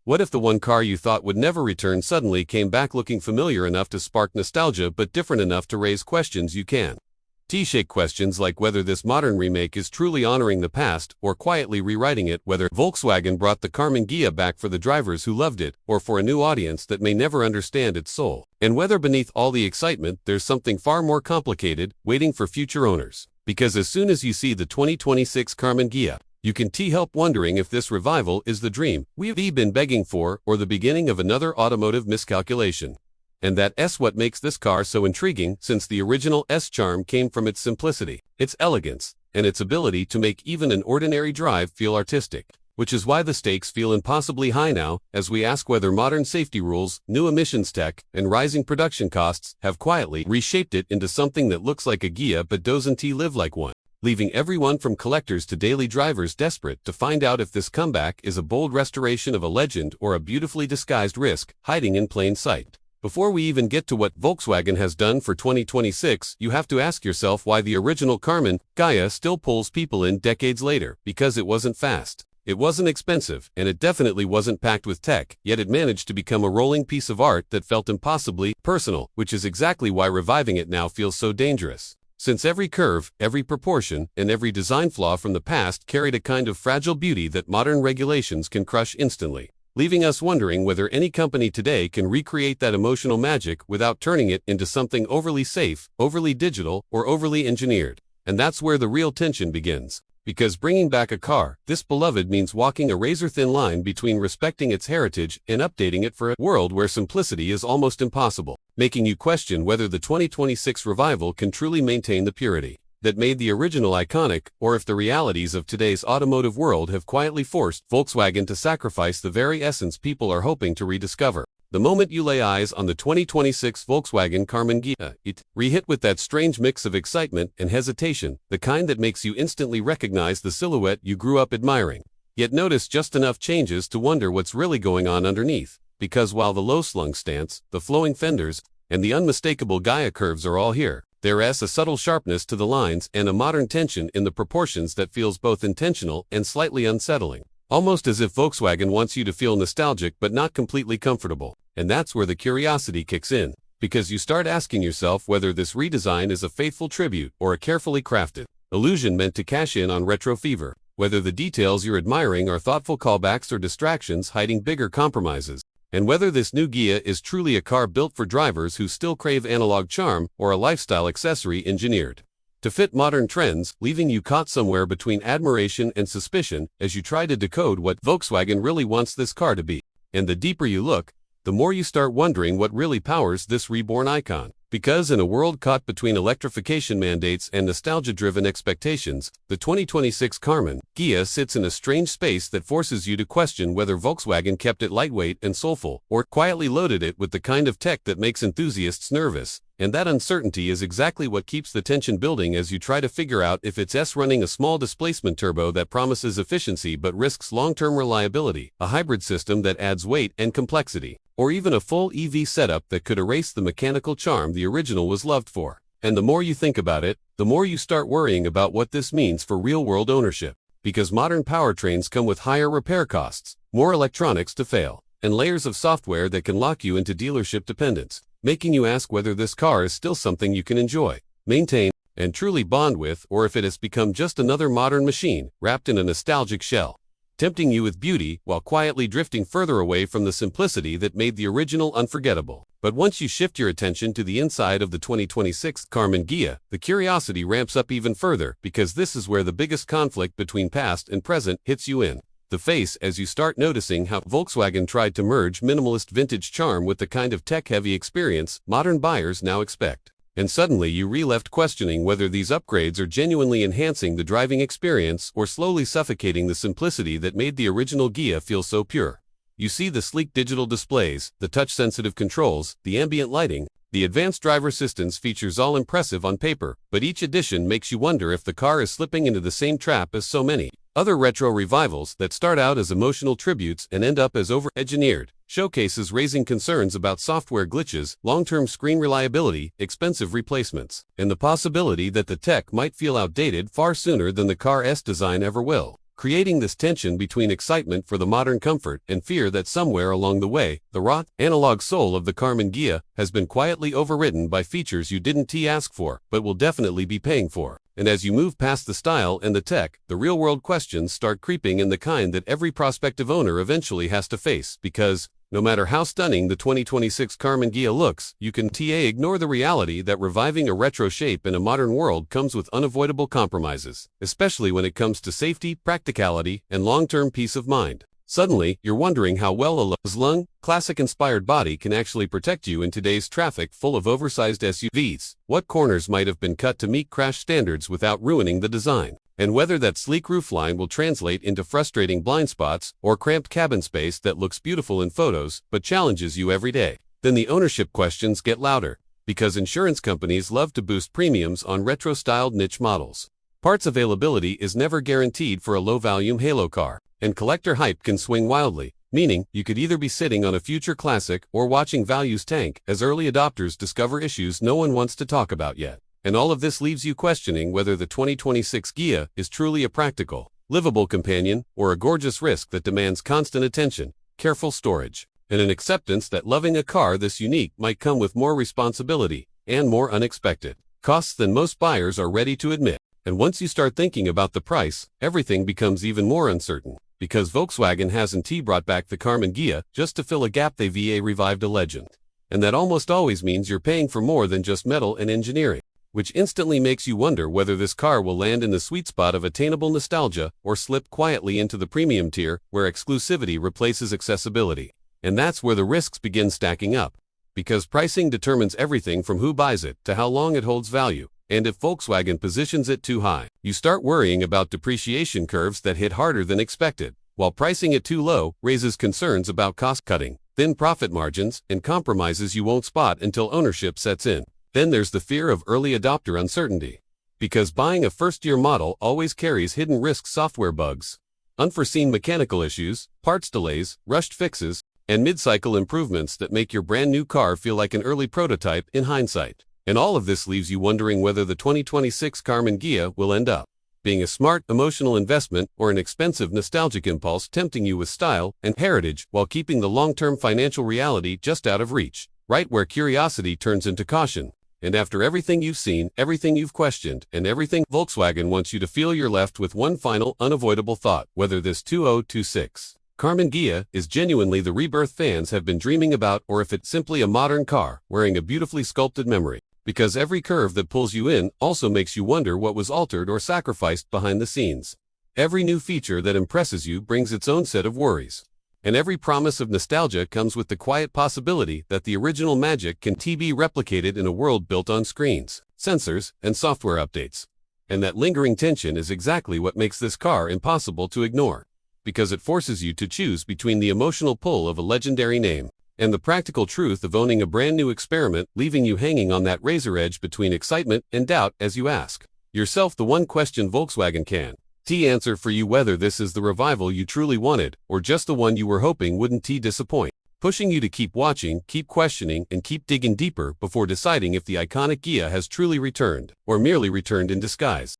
What if the one car you thought would never return suddenly came back looking familiar enough to spark nostalgia but different enough to raise questions you can't shake questions like whether this modern remake is truly honoring the past or quietly rewriting it, whether Volkswagen brought the Karmann Ghia back for the drivers who loved it or for a new audience that may never understand its soul, and whether beneath all the excitement there's something far more complicated waiting for future owners. Because as soon as you see the 2026 Karmann Ghia, you can help wondering if this revival is the dream we've been begging for or the beginning of another automotive miscalculation. And that's what makes this car so intriguing, since the original S charm came from its simplicity, its elegance, and its ability to make even an ordinary drive feel artistic. Which is why the stakes feel impossibly high now, as we ask whether modern safety rules, new emissions tech, and rising production costs have quietly reshaped it into something that looks like a Ghia but doesn't live like one, leaving everyone from collectors to daily drivers desperate to find out if this comeback is a bold restoration of a legend or a beautifully disguised risk hiding in plain sight. Before we even get to what Volkswagen has done for 2026, you have to ask yourself why the original Karmann Ghia still pulls people in decades later. Because it wasn't fast, it wasn't expensive, and it definitely wasn't packed with tech, yet it managed to become a rolling piece of art that felt impossibly personal, which is exactly why reviving it now feels so dangerous. Since every curve, every proportion, and every design flaw from the past carried a kind of fragile beauty that modern regulations can crush instantly, leaving us wondering whether any company today can recreate that emotional magic without turning it into something overly safe, overly digital, or overly engineered. And that's where the real tension begins. Because bringing back a car this beloved means walking a razor-thin line between respecting its heritage and updating it for a world where simplicity is almost impossible, making you question whether the 2026 revival can truly maintain the purity that made the original iconic, or if the realities of today's automotive world have quietly forced Volkswagen to sacrifice the very essence people are hoping to rediscover. The moment you lay eyes on the 2026 Volkswagen Karmann Ghia, it re-hit with that strange mix of excitement and hesitation, the kind that makes you instantly recognize the silhouette you grew up admiring, yet notice just enough changes to wonder what's really going on underneath. Because while the low-slung stance, the flowing fenders, and the unmistakable Ghia curves are all here, there's a subtle sharpness to the lines and a modern tension in the proportions that feels both intentional and slightly unsettling. Almost as if Volkswagen wants you to feel nostalgic but not completely comfortable. And that's where the curiosity kicks in, because you start asking yourself whether this redesign is a faithful tribute or a carefully crafted illusion meant to cash in on retro fever, whether the details you're admiring are thoughtful callbacks or distractions hiding bigger compromises, and whether this new Ghia is truly a car built for drivers who still crave analog charm or a lifestyle accessory engineered to fit modern trends, leaving you caught somewhere between admiration and suspicion as you try to decode what Volkswagen really wants this car to be. And the deeper you look, the more you start wondering what really powers this reborn icon. Because in a world caught between electrification mandates and nostalgia-driven expectations, the 2026 Karmann Ghia sits in a strange space that forces you to question whether Volkswagen kept it lightweight and soulful, or quietly loaded it with the kind of tech that makes enthusiasts nervous. And that uncertainty is exactly what keeps the tension building as you try to figure out if it's running a small displacement turbo that promises efficiency but risks long-term reliability, a hybrid system that adds weight and complexity, or even a full EV setup that could erase the mechanical charm the original was loved for. And the more you think about it, the more you start worrying about what this means for real-world ownership. Because modern powertrains come with higher repair costs, more electronics to fail, and layers of software that can lock you into dealership dependence, making you ask whether this car is still something you can enjoy, maintain, and truly bond with, or if it has become just another modern machine wrapped in a nostalgic shell, tempting you with beauty while quietly drifting further away from the simplicity that made the original unforgettable. But once you shift your attention to the inside of the 2026 Karmann Ghia, the curiosity ramps up even further, because this is where the biggest conflict between past and present hits you in the face as you start noticing how Volkswagen tried to merge minimalist vintage charm with the kind of tech-heavy experience modern buyers now expect. And suddenly you left questioning whether these upgrades are genuinely enhancing the driving experience or slowly suffocating the simplicity that made the original Ghia feel so pure. You see the sleek digital displays, the touch-sensitive controls, the ambient lighting, the advanced driver assistance features, all impressive on paper, but each addition makes you wonder if the car is slipping into the same trap as so many other retro revivals that start out as emotional tributes and end up as over-engineered showcases, raising concerns about software glitches, long-term screen reliability, expensive replacements, and the possibility that the tech might feel outdated far sooner than the car's design ever will. creating this tension between excitement for the modern comfort and fear that somewhere along the way, the raw, analog soul of the Karmann Ghia has been quietly overridden by features you didn't ask for, but will definitely be paying for. And as you move past the style and the tech, the real-world questions start creeping in, the kind that every prospective owner eventually has to face, because no matter how stunning the 2026 Karmann Ghia looks, you can ignore the reality that reviving a retro shape in a modern world comes with unavoidable compromises, especially when it comes to safety, practicality, and long-term peace of mind. Suddenly, you're wondering how well a lung, classic-inspired body can actually protect you in today's traffic full of oversized SUVs, what corners might have been cut to meet crash standards without ruining the design, and whether that sleek roofline will translate into frustrating blind spots or cramped cabin space that looks beautiful in photos but challenges you every day. Then the ownership questions get louder, because insurance companies love to boost premiums on retro-styled niche models. Parts availability is never guaranteed for a low-volume halo car, and collector hype can swing wildly, meaning you could either be sitting on a future classic or watching values tank as early adopters discover issues no one wants to talk about yet. And all of this leaves you questioning whether the 2026 Ghia is truly a practical, livable companion or a gorgeous risk that demands constant attention, careful storage, and an acceptance that loving a car this unique might come with more responsibility and more unexpected costs than most buyers are ready to admit. And once you start thinking about the price, everything becomes even more uncertain, because Volkswagen hasn't brought back the Karmann Ghia just to fill a gap. They've revived a legend. And that almost always means you're paying for more than just metal and engineering, which instantly makes you wonder whether this car will land in the sweet spot of attainable nostalgia or slip quietly into the premium tier where exclusivity replaces accessibility. And that's where the risks begin stacking up, because pricing determines everything from who buys it to how long it holds value. And if Volkswagen positions it too high, you start worrying about depreciation curves that hit harder than expected, while pricing it too low raises concerns about cost-cutting, thin profit margins, and compromises you won't spot until ownership sets in. Then there's the fear of early adopter uncertainty, because buying a first-year model always carries hidden risks: software bugs, unforeseen mechanical issues, parts delays, rushed fixes, and mid-cycle improvements that make your brand new car feel like an early prototype in hindsight. And all of this leaves you wondering whether the 2026 Karmann Ghia will end up being a smart, emotional investment or an expensive, nostalgic impulse tempting you with style and heritage while keeping the long-term financial reality just out of reach, right where curiosity turns into caution. And after everything you've seen, everything you've questioned, and everything Volkswagen wants you to feel, you're left with one final, unavoidable thought: whether this 2026 Karmann Ghia is genuinely the rebirth fans have been dreaming about, or if it's simply a modern car wearing a beautifully sculpted memory. Because every curve that pulls you in also makes you wonder what was altered or sacrificed behind the scenes. Every new feature that impresses you brings its own set of worries. And every promise of nostalgia comes with the quiet possibility that the original magic can be replicated in a world built on screens, sensors, and software updates. And that lingering tension is exactly what makes this car impossible to ignore, because it forces you to choose between the emotional pull of a legendary name and the practical truth of owning a brand new experiment, leaving you hanging on that razor edge between excitement and doubt as you ask yourself the one question Volkswagen can answer for you: whether this is the revival you truly wanted, or just the one you were hoping wouldn't disappoint, pushing you to keep watching, keep questioning, and keep digging deeper before deciding if the iconic Ghia has truly returned, or merely returned in disguise.